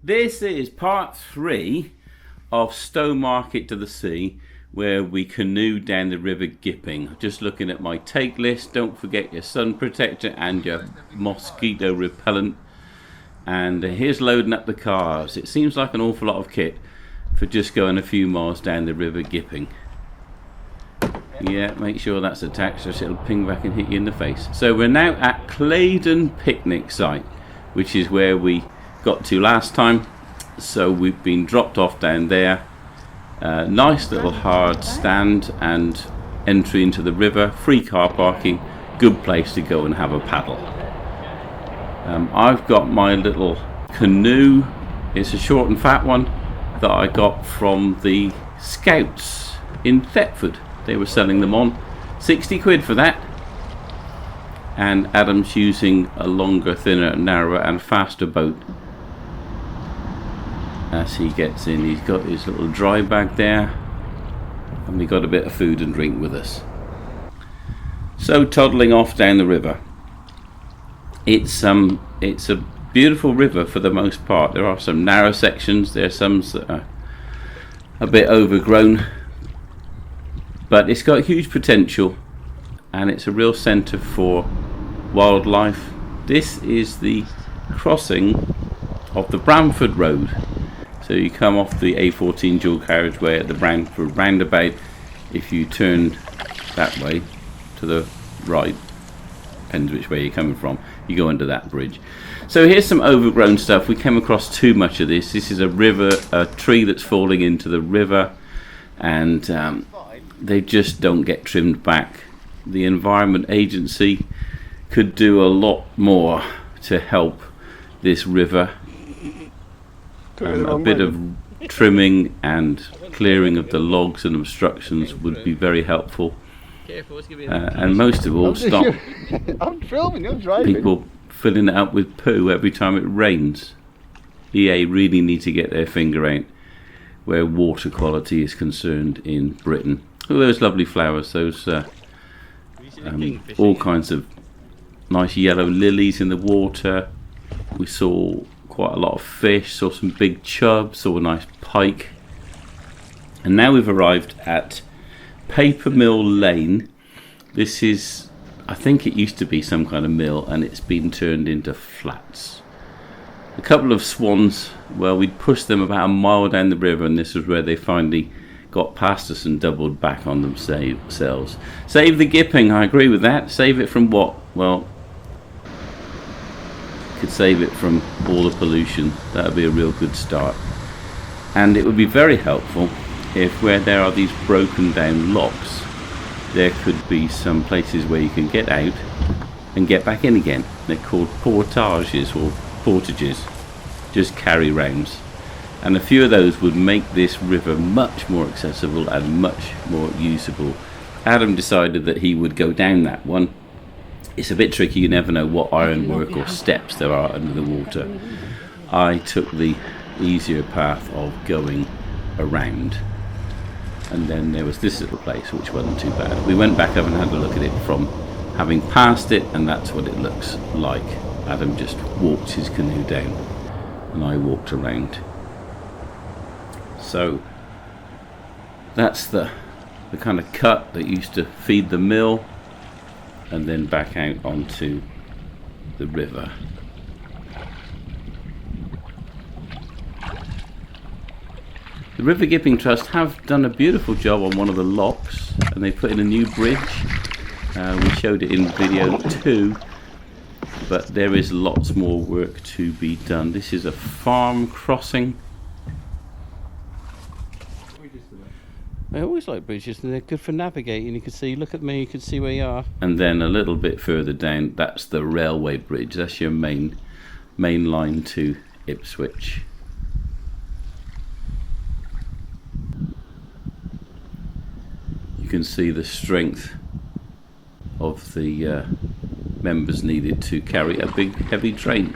This is part 3 of Stowmarket to the sea, where we canoe down the river Gipping. Just looking at my take list, don't forget your sun protector and your mosquito repellent. And here's loading up the cars. It seems like an awful lot of kit for just going a few miles down the river Gipping. Yeah, make sure that's attached so it'll ping back and hit you in the face. So we're now at Claydon picnic site, which is where we got to last time. So we've been dropped off down there. Nice little hard stand and entry into the river, free car parking, good place to go and have a paddle. I've got my little canoe. It's a short and fat one that I got from the Scouts in Thetford. They were selling them on 60 quid for that. And Adam's using a longer, thinner, narrower and faster boat as he gets in. He's got his little dry bag there, and we got a bit of food and drink with us. So toddling off down the river. It's a beautiful river for the most part. There are some narrow sections, there's some that are a bit overgrown, but it's got huge potential and it's a real centre for wildlife. This is the crossing of the Bramford Road. So you come off the A14 dual carriageway at the Bramford roundabout. If you turn that way to the right, depends which way you're coming from, you go under that bridge. So here's some overgrown stuff. We came across too much of this. This is a tree that's falling into the river, and they just don't get trimmed back. The Environment Agency could do a lot more to help this river. A bit of trimming and clearing of the logs and obstructions would be very helpful. And most of all, stop I'm filming, you're driving. people filling it up with poo every time it rains. EA really need to get their finger out where water quality is concerned in Britain. Look at those lovely flowers, those all kinds of nice yellow lilies in the water. We saw quite a lot of fish, saw some big chub, saw a nice pike. And now we've arrived at Paper Mill Lane. This is, I think it used to be some kind of mill and it's been turned into flats. A couple of swans, well, we'd pushed them about a mile down the river, and this was where they finally got past us and doubled back on themselves. Save the Gipping, I agree with that. Save it from what? Well, could save it from all the pollution. That would be a real good start. And it would be very helpful if, where there are these broken down locks, there could be some places where you can get out and get back in again. They're called portages or portages, just carry rounds. And a few of those would make this river much more accessible and much more usable. Adam decided that he would go down that one. It's a bit tricky, you never know what ironwork or steps there are under the water. I took the easier path of going around, and then there was this little place which wasn't too bad. We went back up and had a look at it from having passed it, and that's what it looks like. Adam just walked his canoe down and I walked around. So that's the kind of cut that used to feed the mill, and then back out onto the river. The River Gipping Trust have done a beautiful job on one of the locks, and they put in a new bridge. We showed it in video 2, but there is lots more work to be done. This is a farm crossing. I always like bridges, and they're good for navigating. You can see, look at me, you can see where you are. And then a little bit further down, that's the railway bridge. That's your main line to Ipswich. You can see the strength of the members needed to carry a big heavy train.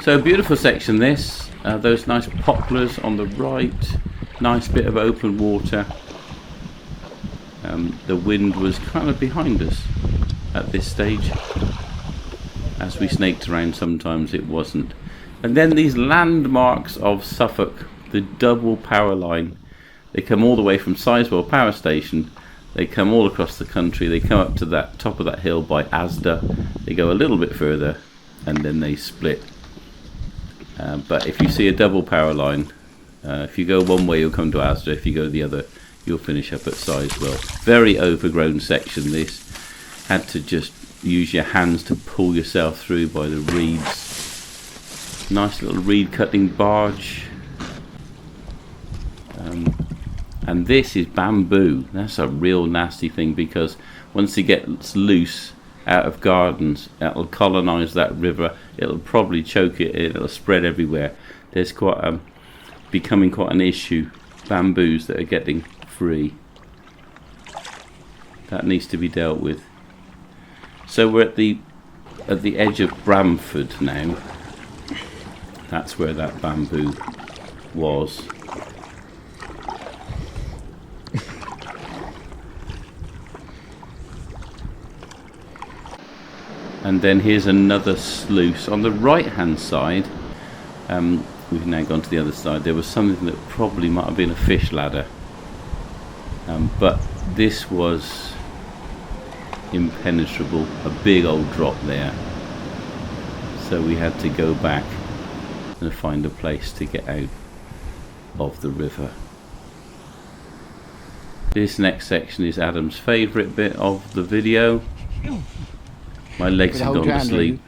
So a beautiful section this. Those nice poplars on the right. Nice bit of open water. The wind was kind of behind us at this stage. As we snaked around, sometimes it wasn't And then these landmarks of Suffolk, the double power line. They come all the way from Sizewell Power Station. They come all across the country. They come up to that top of that hill by Asda. They go a little bit further, and then they split. But if you see a double power line, if you go one way, you'll come to Asda. If you go the other, you'll finish up at Sizewell. Very overgrown section. This had to just use your hands to pull yourself through by the reeds. Nice little reed cutting barge. And this is bamboo. That's a real nasty thing, because once it gets loose out of gardens, it'll colonise that river. It'll probably choke it. It'll spread everywhere. There's becoming quite an issue. Bamboos that are getting free. That needs to be dealt with. So we're at the edge of Bramford now. That's where that bamboo was. And then here's another sluice on the right hand side. We've now gone to the other side. There was something that probably might have been a fish ladder, but this was impenetrable. A big old drop there, so we had to go back and find a place to get out of the river. This next section is Adam's favourite bit of the video. My legs had gone to sleep,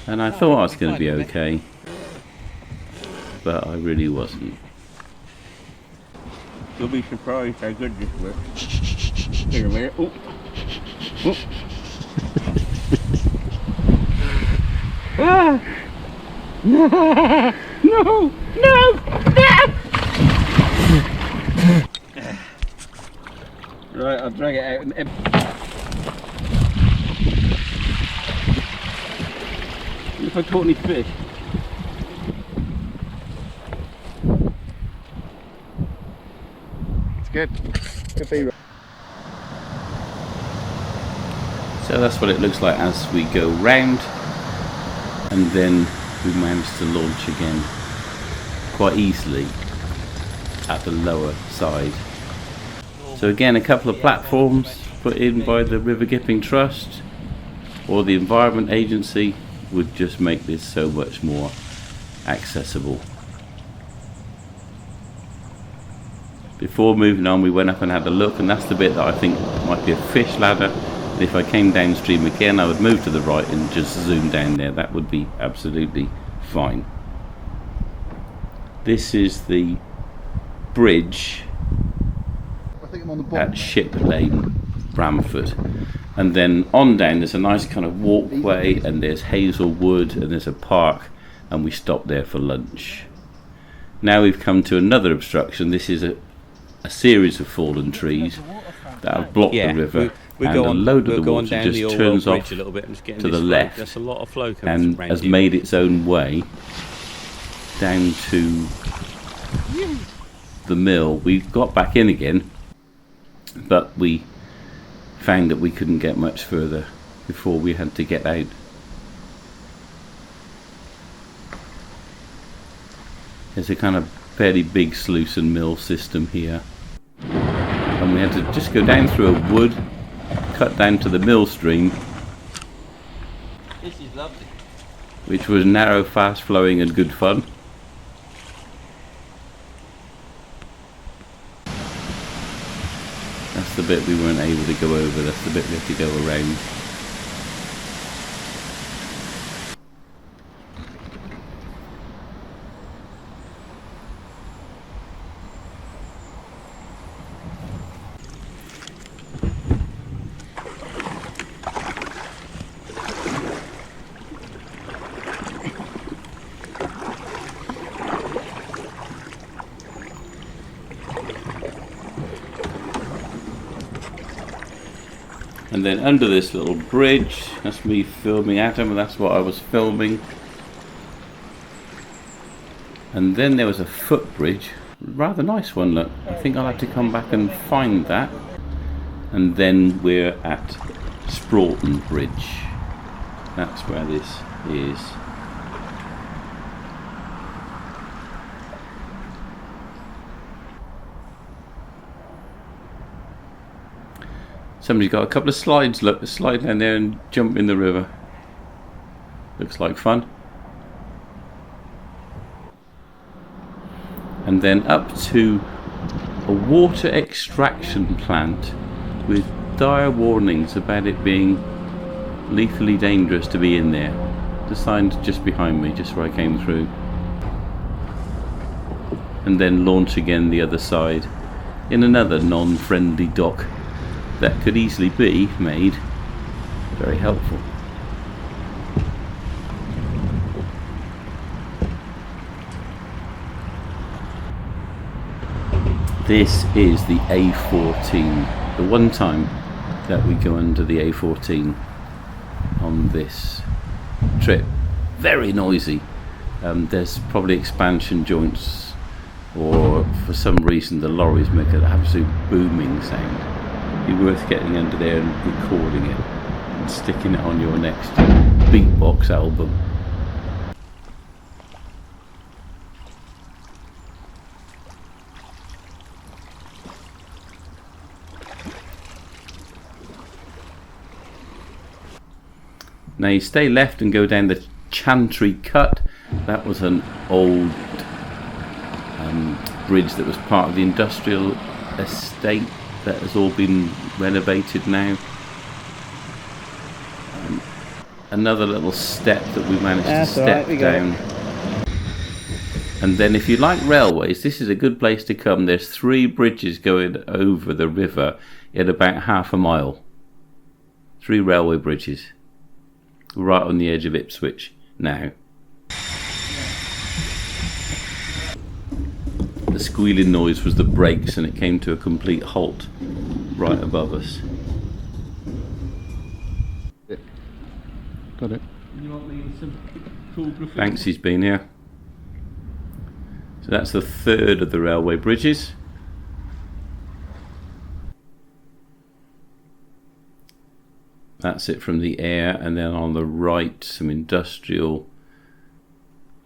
and I thought I was going to be okay, but I really wasn't. You'll be surprised how good this works. Here a minute. Oh. Oh. Ah. No! No! No! Right, I'll drag it out and if I caught any fish. It's good. Good be. So that's what it looks like as we go round, and then we managed to launch again quite easily at the lower side. So again, a couple of platforms put in by the River Gipping Trust or the Environment Agency would just make this so much more accessible. Before moving on, we went up and had a look, and that's the bit that I think might be a fish ladder. And if I came downstream again, I would move to the right and just zoom down there. That would be absolutely fine. This is the bridge at Ship Lane, Bramford. And then on down there's a nice kind of walkway, and there's hazelwood, and there's a park, and we stopped there for lunch. Now we've come to another obstruction. This is a series of fallen trees that have blocked the river, and a load of the water just turns off to the left. There's a lot of flow coming and has made its own way down to the mill. We got back in again, but we found that we couldn't get much further before we had to get out. There's a kind of fairly big sluice and mill system here, and we had to just go down through a wood, cut down to the mill stream. This is lovely. Which was narrow, fast flowing and good fun. That's the bit we weren't able to go over. That's the bit we had to go around. And then under this little bridge, that's me filming Adam, and that's what I was filming. And then there was a footbridge, rather nice one, look. I think I'll have to come back and find that. And then we're at Sproughton Bridge. That's where this is. Somebody's got a couple of slides. Look, slide down there and jump in the river. Looks like fun. And then up to a water extraction plant with dire warnings about it being lethally dangerous to be in there. The sign's just behind me, just where I came through. And then launch again the other side in another non-friendly dock that could easily be made very helpful. This is the A14, the one time that we go under the A14 on this trip. Very noisy. There's probably expansion joints, or for some reason the lorries make an absolute booming sound. It'd be worth getting under there and recording it and sticking it on your next beatbox album. Now you stay left and go down the Chantry Cut. That was an old bridge that was part of the industrial estate that has all been renovated now. Another little step that we managed to step down. And then if you like railways, this is a good place to come. There's 3 bridges going over the river in about half a mile. 3 railway bridges. Right on the edge of Ipswich now. The squealing noise was the brakes, and it came to a complete halt right above us. Got it. You want me some cool graffiti? Banksy's been here. So that's the 3rd of the railway bridges. That's it from the air, and then on the right some industrial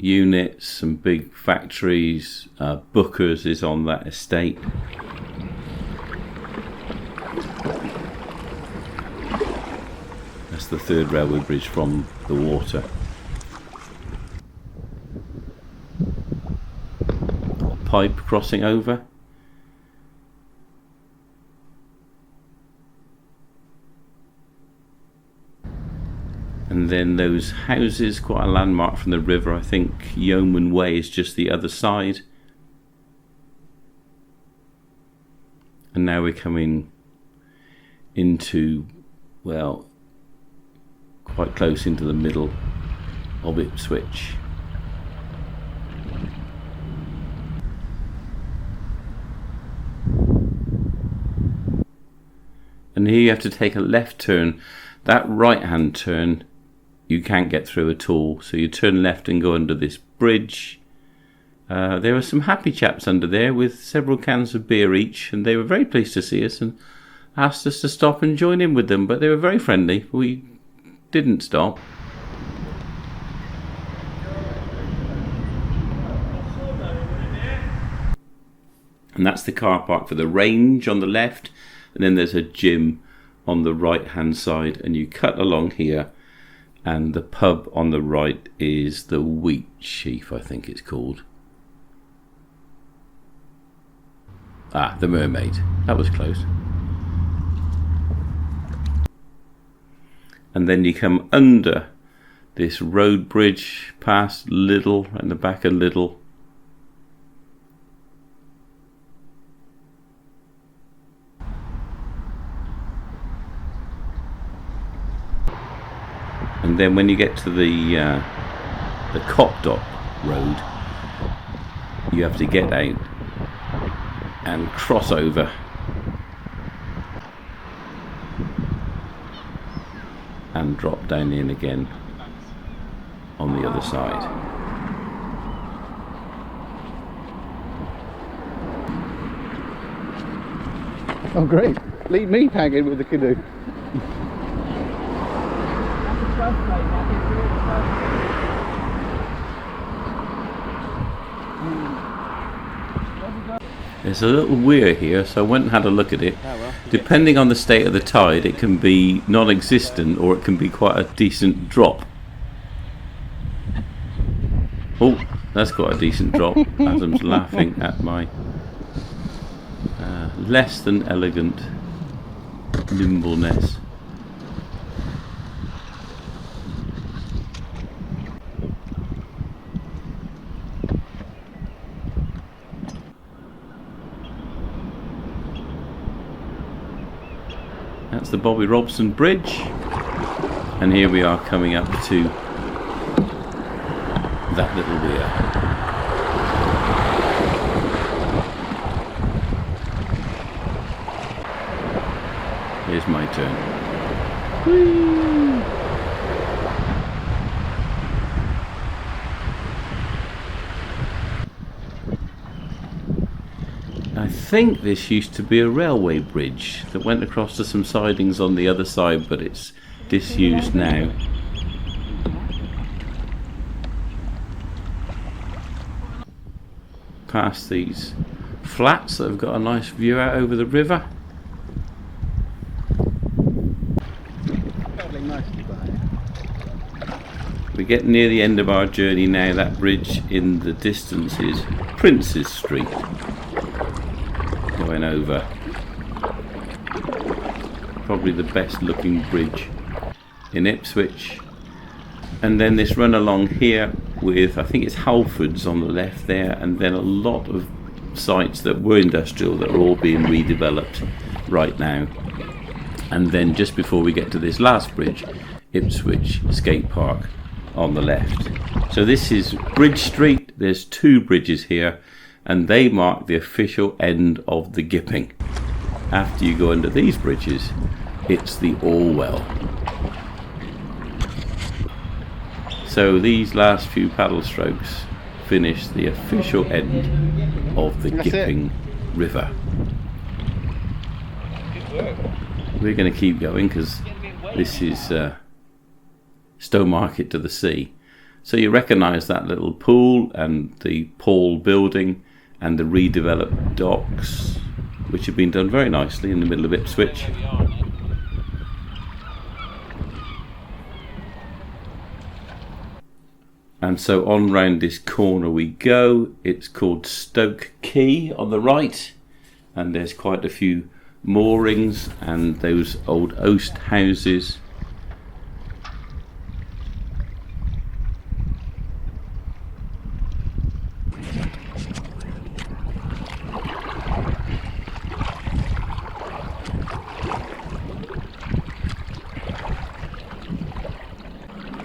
units, some big factories. Booker's is on that estate. That's the 3rd railway bridge from the water. Pipe crossing over. And then those houses, quite a landmark from the river. I think Yeoman Way is just the other side. And now we're coming into, well, quite close into the middle of Ipswich. And here you have to take a left turn. That right hand turn you can't get through at all, so you turn left and go under this bridge. There were some happy chaps under there with several cans of beer each, and they were very pleased to see us and asked us to stop and join in with them, but they were very friendly. We didn't stop. And that's the car park for the range on the left, and then there's a gym on the right hand side, and you cut along here, and the pub on the right is the Wheat Sheaf, I think it's called. The Mermaid. That was close. And then you come under this road bridge past Lidl and the back of Lidl. And then when you get to the Copdock Road, you have to get out and cross over and drop down in again on the other side. Oh, great. Leave me hanging with the canoe. There's a little weir here, so I went and had a look at it. Depending on the state of the tide, it can be non-existent or it can be quite a decent drop. Oh, that's got a decent drop. Adam's laughing at my less than elegant nimbleness. That's the Bobby Robson Bridge, and here we are coming up to that little weir. Here's my turn. Whee! I think this used to be a railway bridge that went across to some sidings on the other side, but it's disused now. Past these flats that have got a nice view out over the river. We get near the end of our journey now. That bridge in the distance is Princes Street, going over. Probably the best looking bridge in Ipswich. And then this run along here with, I think it's Halfords on the left there, and then a lot of sites that were industrial that are all being redeveloped right now. And then just before we get to this last bridge, Ipswich Skate Park on the left. So this is Bridge Street. There's two bridges here, and they mark the official end of the Gipping. After you go under these bridges, it's the Orwell. So these last few paddle strokes finish the official end of the Gipping River. We're going to keep going because this is Stowmarket to the sea. So you recognise that little pool and the Paul building and the redeveloped docks, which have been done very nicely in the middle of Ipswich. And so on round this corner we go. It's called Stoke Quay on the right, and there's quite a few moorings and those old oast houses.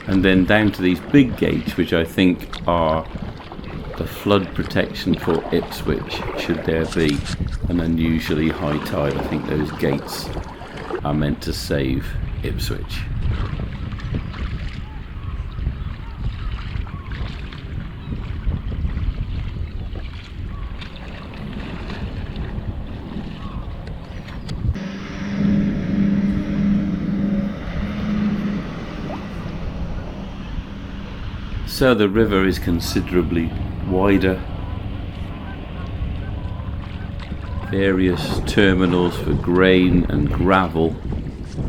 And then down to these big gates, which I think are the flood protection for Ipswich, should there be an unusually high tide. I think those gates are meant to save Ipswich. So the river is considerably wider. Various terminals for grain and gravel.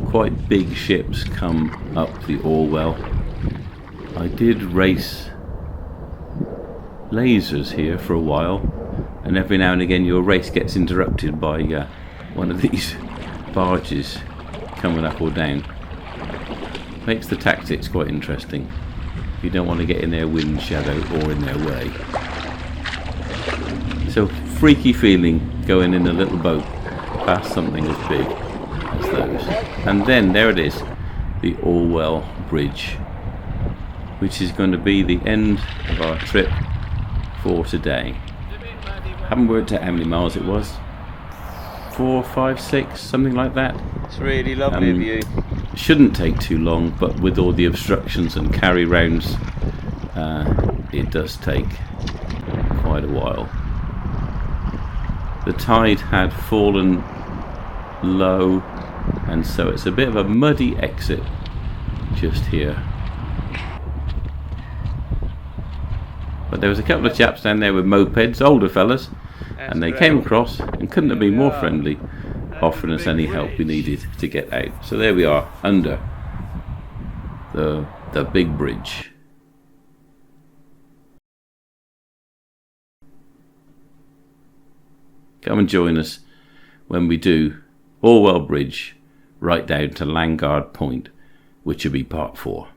Quite big ships come up the Orwell. I did race lasers here for a while, and every now and again your race gets interrupted by one of these barges coming up or down. Makes the tactics quite interesting. You don't want to get in their wind shadow or in their way. So freaky feeling going in a little boat past something as big as those. And then there it is, the Orwell Bridge, which is going to be the end of our trip for today. Haven't worked out how many miles it was. 4, 5, 6, something like that. It's really lovely of you. Shouldn't take too long, but with all the obstructions and carry rounds, it does take quite a while. The tide had fallen low, and so it's a bit of a muddy exit just here. But there was a couple of chaps down there with mopeds, older fellas, and they came across and couldn't have been more friendly, offering us any help we needed to get out. So there we are, under the big bridge. Come and join us when we do Orwell Bridge right down to Langard Point, which will be part 4.